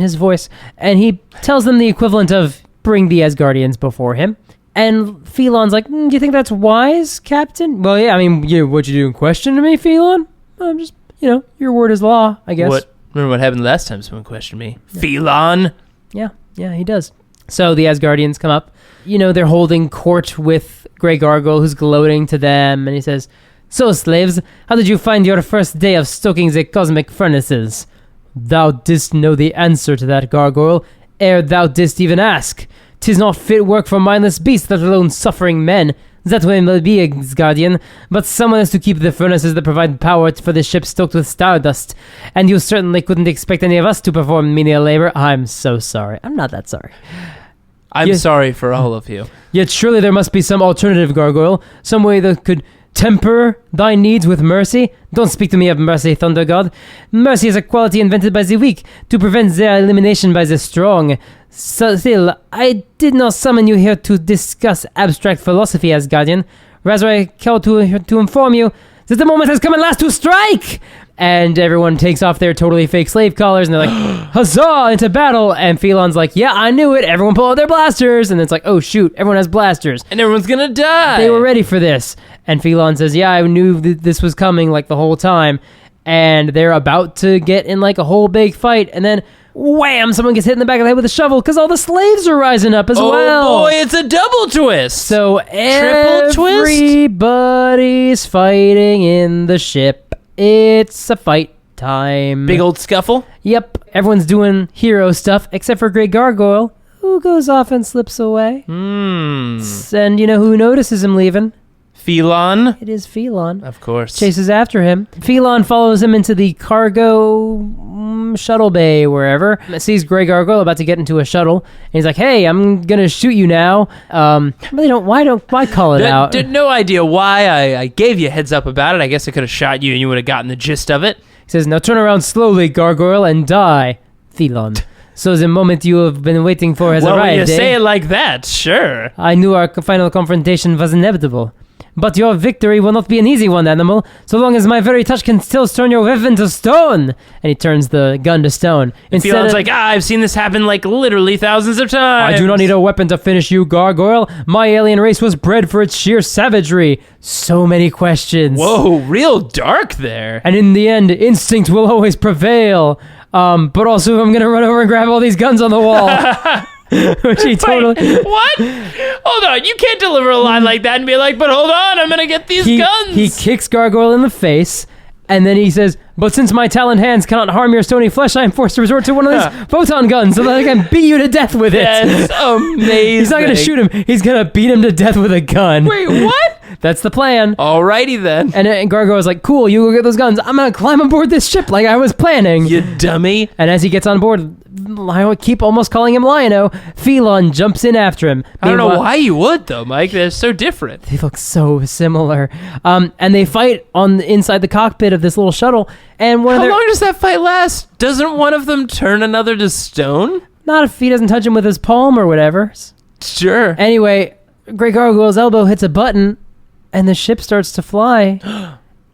his voice, and he tells them the equivalent of bring the Asgardians before him. And Phelon's like, do you think that's wise, Captain? Well, yeah, I mean, what you doing questioning me, Phelon? I'm just, your word is law, I guess. Remember what happened last time someone questioned me? Yeah. Phelon! Yeah, he does. So the Asgardians come up. They're holding court with Grey Gargoyle, who's gloating to them, and he says, so, slaves, how did you find your first day of stoking the cosmic furnaces? Thou didst know the answer to that, Gargoyle, ere thou didst even ask. 'Tis not fit work for mindless beasts, let alone suffering men. That way may be, Guardian, but someone has to keep the furnaces that provide power for the ship stoked with stardust. And you certainly couldn't expect any of us to perform menial labor. I'm so sorry. I'm not that sorry. I'm sorry for all of you. Yet surely there must be some alternative, Gargoyle. Some way that could temper thy needs with mercy. Don't speak to me of mercy, Thunder God. Mercy is a quality invented by the weak to prevent their elimination by the strong. So still, I did not summon you here to discuss abstract philosophy, as Guardian. Rather, I called to inform you that the moment has come at last to strike! And everyone takes off their totally fake slave collars, and they're like, huzzah, into battle! And Phelon's like, yeah, I knew it! Everyone pull out their blasters! And it's like, oh shoot, everyone has blasters. And everyone's gonna die! They were ready for this. And Phelon says, yeah, I knew this was coming, like, the whole time. And they're about to get in, like, a whole big fight, and then wham! Someone gets hit in the back of the head with a shovel because all the slaves are rising up as well. Oh boy, it's a double twist! So Triple twist? Everybody's fighting in the ship. It's a fight time. Big old scuffle? Yep. Everyone's doing hero stuff except for Grey Gargoyle, who goes off and slips away. And you know who notices him leaving? Phelon? It is Phelon. Of course. Chases after him. Phelon follows him into the cargo shuttle bay, wherever. Sees Grey Gargoyle about to get into a shuttle. And he's like, hey, I'm going to shoot you now. Really don't, why call it out? No idea why I gave you a heads up about it. I guess I could have shot you and you would have gotten the gist of it. He says, now turn around slowly, Gargoyle, and die. Phelon. So the moment you have been waiting for has arrived. Well, when you say it like that, sure. I knew our final confrontation was inevitable. But your victory will not be an easy one, animal, so long as my very touch can still turn your weapon to stone. And he turns the gun to stone. Phelon's like, I've seen this happen like literally thousands of times. I do not need a weapon to finish you, Gargoyle. My alien race was bred for its sheer savagery. So many questions. Whoa, real dark there. And in the end, instinct will always prevail. But also, I'm going to run over and grab all these guns on the wall. Which he totally... Wait, what? Hold on, you can't deliver a line like that and be like, but hold on, I'm gonna get these guns. He kicks Gargoyle in the face, and then he says, but since my taloned hands cannot harm your stony flesh, I am forced to resort to one of these photon guns so that I can beat you to death with it. That's amazing. He's not gonna shoot him, he's gonna beat him to death with a gun. Wait, what? That's the plan. Alrighty then. And Gargoyle's like, cool, you go get those guns. I'm gonna climb aboard this ship like I was planning. You dummy. And as he gets on board, I keep almost calling him Lion-O, Phelon jumps in after him. I don't know why you would though, Mike. They're so different. They look so similar. And they fight inside the cockpit of this little shuttle. And How long does that fight last? Doesn't one of them turn another to stone? Not if he doesn't touch him with his palm or whatever. Sure. Anyway, Grey Gargoyle's elbow hits a button, and the ship starts to fly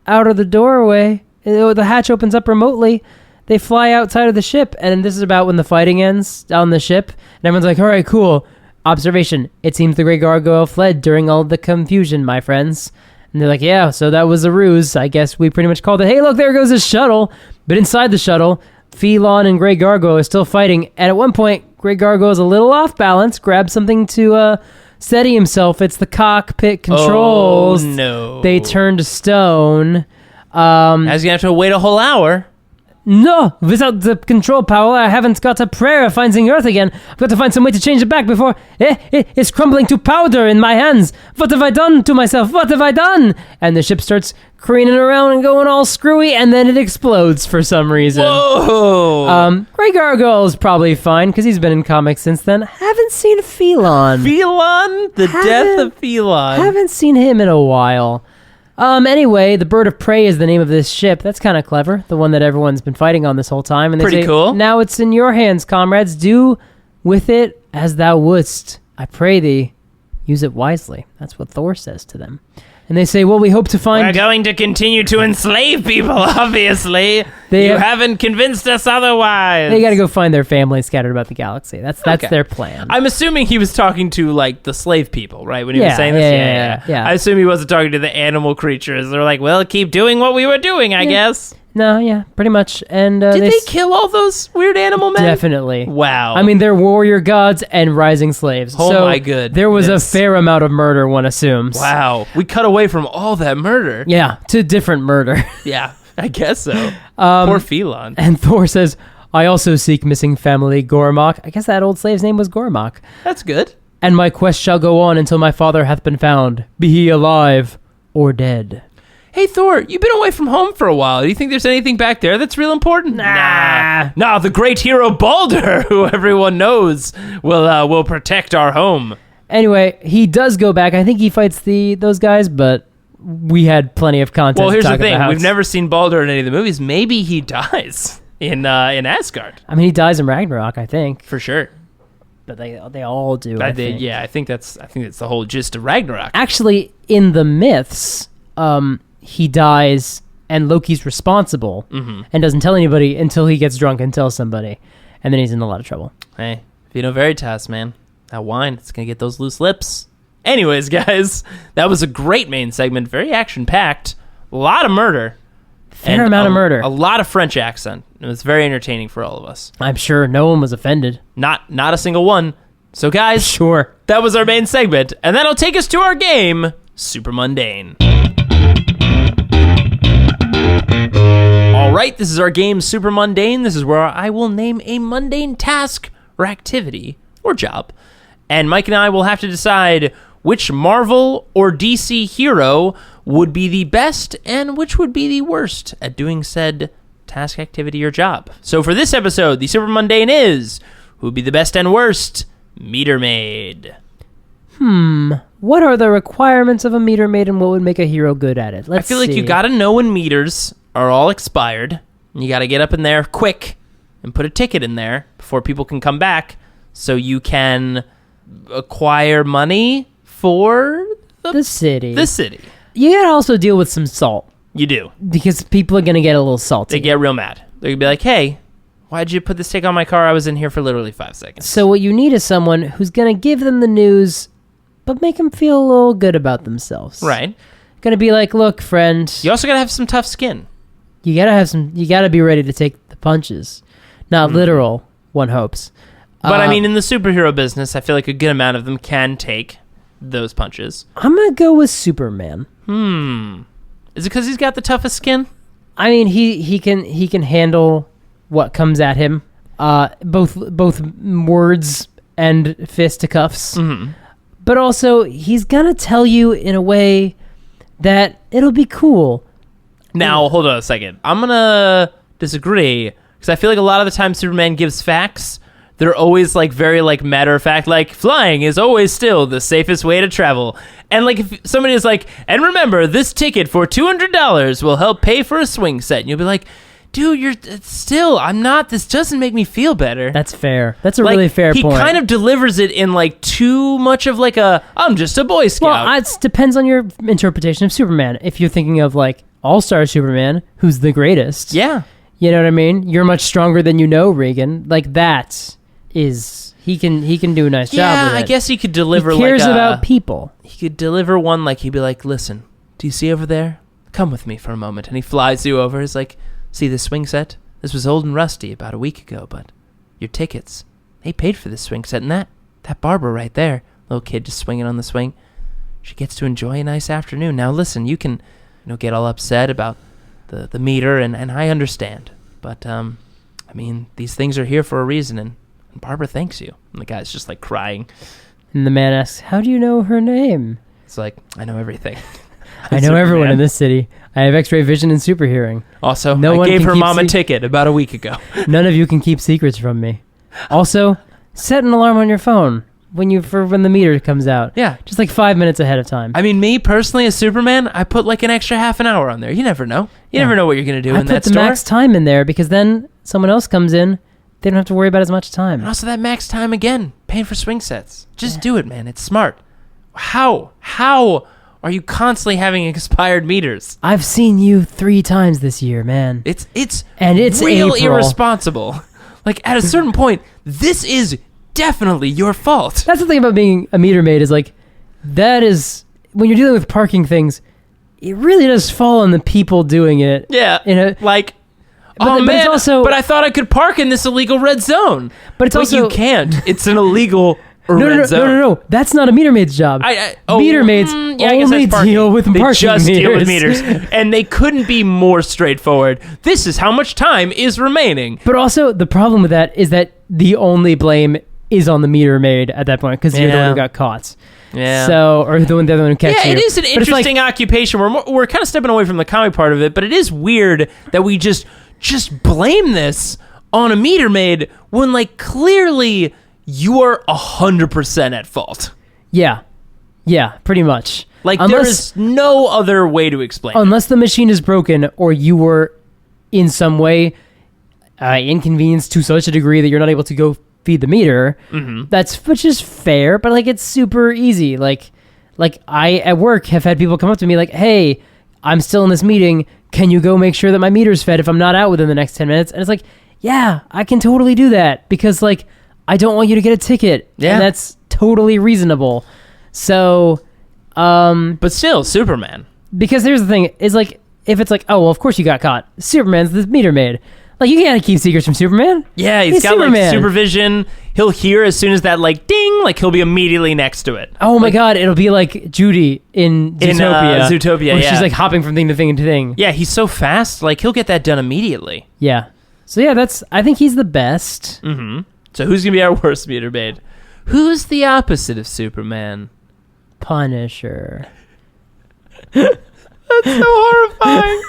out of the doorway. The hatch opens up remotely. They fly outside of the ship, and this is about when the fighting ends on the ship. And everyone's like, all right, cool. Observation. It seems the Grey Gargoyle fled during all the confusion, my friends. And they're like, yeah, so that was a ruse. I guess we pretty much called it. Hey, look, there goes his shuttle. But inside the shuttle, Phelon and Grey Gargoyle are still fighting. And at one point, Grey Gargoyle is a little off balance, grabs something to steady himself. It's the cockpit controls. Oh, no. They turn to stone. As you have to wait a whole hour. No, without the control power, I haven't got a prayer of finding Earth again. I've got to find some way to change it back before it's crumbling to powder in my hands. What have I done to myself? What have I done? And the ship starts careening around and going all screwy, and then it explodes for some reason. Whoa! Grey Gargoyle's probably fine, because he's been in comics since then. Haven't seen Phelon. Phelon? The death of Phelon. Haven't seen him in a while. Anyway, the Bird of Prey is the name of this ship. That's kind of clever. The one that everyone's been fighting on this whole time. And they Pretty say, cool. Now it's in your hands, comrades. Do with it as thou wouldst. I pray thee, use it wisely. That's what Thor says to them. And they say, well, we hope to find... We're going to continue to enslave people, obviously. You haven't convinced us otherwise. They got to go find their family scattered about the galaxy. That's their plan. I'm assuming he was talking to, like, the slave people, right? When he was saying this? Yeah. I assume he wasn't talking to the animal creatures. They're like, well, keep doing what we were doing, I guess. No, yeah, pretty much. And Did they kill all those weird animal men? Definitely. Wow. I mean, they're warrior gods and rising slaves. Oh so my goodness. There was a fair amount of murder, one assumes. Wow. We cut away from all that murder. Yeah, to different murder. Yeah, I guess so. Poor Phelon. And Thor says, I also seek missing family Gormok. I guess that old slave's name was Gormok. That's good. and my quest shall go on until my father hath been found, be he alive or dead. Hey, Thor, you've been away from home for a while. Do you think there's anything back there that's real important? Nah, the great hero Baldur, who everyone knows will protect our home. Anyway, he does go back. I think he fights those guys, but we had plenty of content. Well, here's to the talk thing: about. we've never seen Baldur in any of the movies. Maybe he dies in Asgard. I mean, he dies in Ragnarok, I think, For sure. but they all do. I think. Yeah, I think that's the whole gist of Ragnarok. Actually, in the myths, he dies and Loki's responsible and doesn't tell anybody until he gets drunk and tells somebody, and then he's in a lot of trouble. Hey, Vino Veritas, man. That wine, it's going to get those loose lips. Anyways, guys, that was a great main segment. Very action-packed. A lot of murder. Fair amount of murder. A lot of French accent. It was very entertaining for all of us. I'm sure no one was offended. Not a single one. So, guys, Sure. that was our main segment. And that'll take us to our game, Super-Mundane. All right, this is our game, Super-Mundane. This is where I will name a mundane task or activity or job. And Mike and I will have to decide which Marvel or DC hero would be the best and which would be the worst at doing said task, activity, or job. So for this episode, the Super-Mundane is, who would be the best and worst meter maid? What are the requirements of a meter maid and what would make a hero good at it? Let's I feel like you gotta know when meters are all expired. You gotta get up in there quick and put a ticket in there before people can come back so you can acquire money for the city. The city. You gotta also deal with some salt You do. because people are gonna get a little salty. They get real mad. They're gonna be like, hey, why'd you put this ticket on my car? I was in here for literally 5 seconds. So what you need is someone who's gonna give them the news, but make them feel a little good about themselves. Right. Gonna be like, look, friend, You also gotta have some tough skin. you gotta be ready to take the punches. Not literal, one hopes. But I mean, in the superhero business, I feel like a good amount of them can take those punches. I'm gonna go with Superman. Is it because he's got the toughest skin? I mean, he can handle what comes at him, both words and fisticuffs. But also, he's gonna tell you in a way that it'll be cool. Now, hold on a second. I'm gonna disagree because I feel like a lot of the time Superman gives facts. They're always like very like matter of fact, like flying is always still the safest way to travel. And like if somebody is like, and remember, this ticket for $200 will help pay for a swing set. And you'll be like, dude, this doesn't make me feel better. That's fair. That's a Like, really fair point. He kind of delivers it in like too much of like I'm just a Boy Scout. Well, it depends on your interpretation of Superman. If you're thinking of like All-Star Superman, who's the greatest. Yeah. You know what I mean? You're much stronger than you know, Regan. Like that is he can do a nice job with it. Yeah, I guess he could deliver he cares like about people. He could deliver one like he'd be like, listen, do you see over there? Come with me for a moment. And he flies you over. He's like, see this swing set? This was old and rusty about a week ago, but your tickets, they paid for this swing set. And that Barbara right there, little kid just swinging on the swing, she gets to enjoy a nice afternoon. Now listen, you can get all upset about the meter, and I understand. But, I mean, these things are here for a reason, and Barbara thanks you. And the guy's just like crying. And the man asks, how do you know her name? It's like, I know everything. I know everyone in this city. I have x-ray vision and super hearing. Also, No I one gave can her keep mom a ticket about a week ago. None of you can keep secrets from me. Also, set an alarm on your phone when the meter comes out. Yeah. Just like 5 minutes ahead of time. I mean, me personally as Superman, I put like an extra half an hour on there. You never know. You never know what you're going to do I in put that the store. max time in there because then someone else comes in. They don't have to worry about as much time. And also that max time again, paying for swing sets. Just do it, man. It's smart. How are you constantly having expired meters? I've seen you 3 times this year, man. It's April. real irresponsible. Like at a certain point, this is definitely your fault. That's the thing about being a meter maid is like, that is, when you're dealing with parking things, it really does fall on the people doing it. Yeah. Like, But man, it's also, but I thought I could park in this illegal red zone. But it's also, you can't. It's an illegal red zone. No. That's not a meter maid's job. Meter maids I guess only that's parking. deal with They parking just meters. deal with meters, and they couldn't be more straightforward. This is how much time is remaining. But also, the problem with that is that the only blame is on the meter maid at that point because you're the one who got caught. Yeah. So, or the other one who catch you. Yeah, it is an interesting occupation. We're kind of stepping away from the comic part of it, but it is weird that we just blame this on a meter maid when, like, clearly you are 100% at fault. Yeah, pretty much. Like, there is no other way to explain it. Unless the machine is broken or you were in some way inconvenienced to such a degree that you're not able to go feed the meter, which is fair, but, like, it's super easy. Like I, at work, have had people come up to me like, hey, I'm still in this meeting. Can you go make sure that my meter's fed if I'm not out within the next 10 minutes? And it's like, yeah, I can totally do that because, like, I don't want you to get a ticket. Yeah. And that's totally reasonable. So, but still, Superman. Because here's the thing, is like, if it's like, oh, well, of course you got caught. Superman's the meter maid. Like, you can't keep secrets from Superman. Yeah, he's got Superman. Like, supervision. He'll hear as soon as that, like, ding, like, he'll be immediately next to it. Oh, my God, it'll be like Judy in Zootopia. Zootopia, where she's, like, hopping from thing to thing to thing. Yeah, he's so fast, like, he'll get that done immediately. Yeah. So, yeah, I think he's the best. Mm-hmm. So who's going to be our worst meter maid? Who's the opposite of Superman? Punisher. That's so horrifying.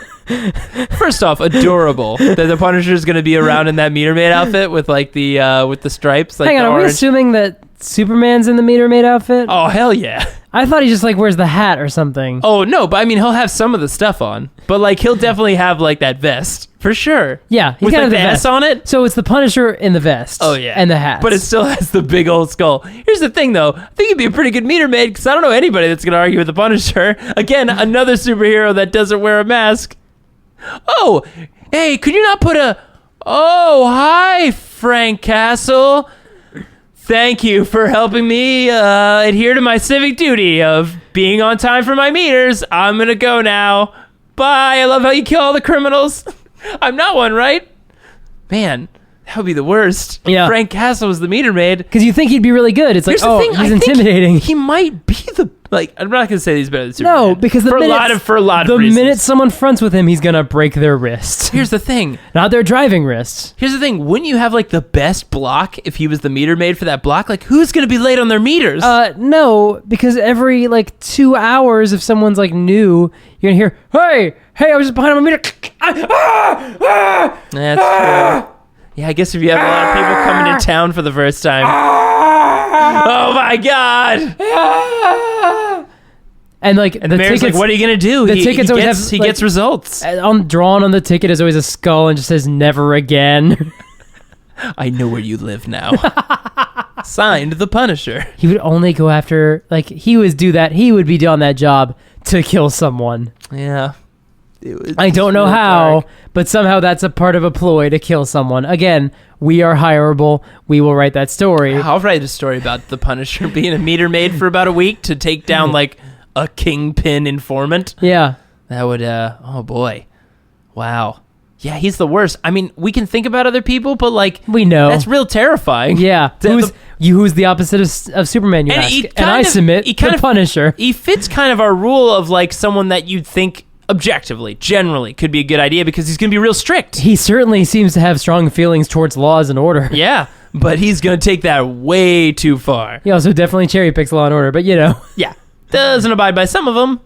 First off, adorable that the Punisher is going to be around in that meter maid outfit with, like, with the stripes. Like, hang on, are we assuming that Superman's in the meter maid outfit? Oh, hell yeah. I thought he just, like, wears the hat or something. Oh, no, but I mean, he'll have some of the stuff on. But, like, he'll definitely have, like, that vest. For sure. Yeah. With, like, the S on it. So it's the Punisher in the vest. Oh, yeah. And the hat. But it still has the big old skull. Here's the thing, though. I think he'd be a pretty good meter maid because I don't know anybody that's going to argue with the Punisher. Again, another superhero that doesn't wear a mask. Oh, hey, could you not put a... Oh, hi, Frank Castle. Thank you for helping me adhere to my civic duty of being on time for my meters. I'm going to go now. Bye. I love how you kill all the criminals. I'm not one, right? Man, that would be the worst. Yeah. Frank Castle was the meter maid. Because you think he'd be really good. It's like, he's intimidating. He might be the... Like, I'm not going to say he's better than Superman. No, because for a lot of reasons. The minute someone fronts with him, he's going to break their wrist. Here's the thing. Not their driving wrist. Here's the thing. Wouldn't you have, like, the best block if he was the meter maid for that block? Like, who's going to be late on their meters? No, because every, like, 2 hours, if someone's, like, new, you're going to hear, hey, I was just behind on my meter. That's true. Yeah, I guess if you have a lot of people coming to town for the first time. Oh, my God. And, like, the mayor's like, what are you going to do? The tickets always have, he gets results. Drawn on the ticket is always a skull and just says, never again. I know where you live now. Signed, the Punisher. He would only go after, like, he would do that. He would be on that job to kill someone. Yeah. I don't know how, but somehow that's a part of a ploy to kill someone. Again, we are hireable. We will write that story. I'll write a story about the Punisher being a meter maid for about a week to take down, like, a kingpin informant. Yeah. That would, oh boy. Wow. Yeah, he's the worst. I mean, we can think about other people, but, like, we know. That's real terrifying. Yeah. Who's the opposite of Superman, you ask? And I submit the Punisher. He fits kind of our rule of, like, someone that you'd think objectively, generally, could be a good idea because he's going to be real strict. He certainly seems to have strong feelings towards laws and order. Yeah, but he's going to take that way too far. He also definitely cherry picks law and order, but, you know. Yeah. Doesn't abide by some of them.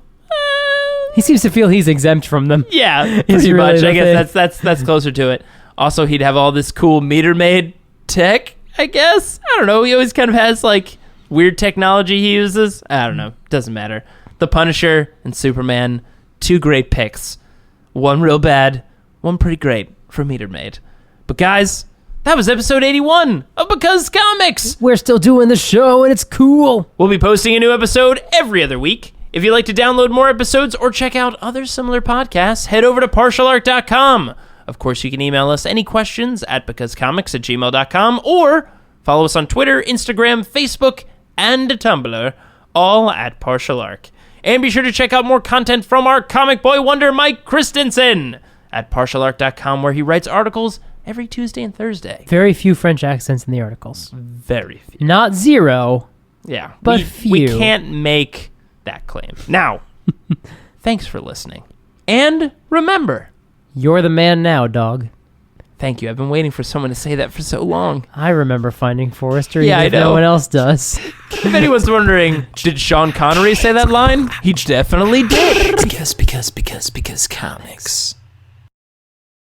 He seems to feel he's exempt from them. Yeah, pretty much. I guess that's closer to it. Also, he'd have all this cool meter maid tech, I guess. I don't know. He always kind of has, like, weird technology he uses. I don't know. Doesn't matter. The Punisher and Superman, 2 great picks. One real bad, one pretty great for meter maid. But guys, that was episode 81 of Because Comics. We're still doing the show, and it's cool. We'll be posting a new episode every other week. If you'd like to download more episodes or check out other similar podcasts, head over to partialarc.com. Of course, you can email us any questions at becausecomics@gmail.com or follow us on Twitter, Instagram, Facebook, and Tumblr, all at Partial Arc. And be sure to check out more content from our comic boy wonder, Mike Christensen, at partialarc.com, where he writes articles every Tuesday and Thursday. Very few French accents in the articles. Very few. Not zero. Yeah. But few. We can't make that claim. Now, thanks for listening. And remember, you're the man now, dog. Thank you. I've been waiting for someone to say that for so long. I remember Finding Forrester, Yeah, even I if know. no one else does. If anyone's wondering, did Sean Connery say that line? He definitely did. Because comics.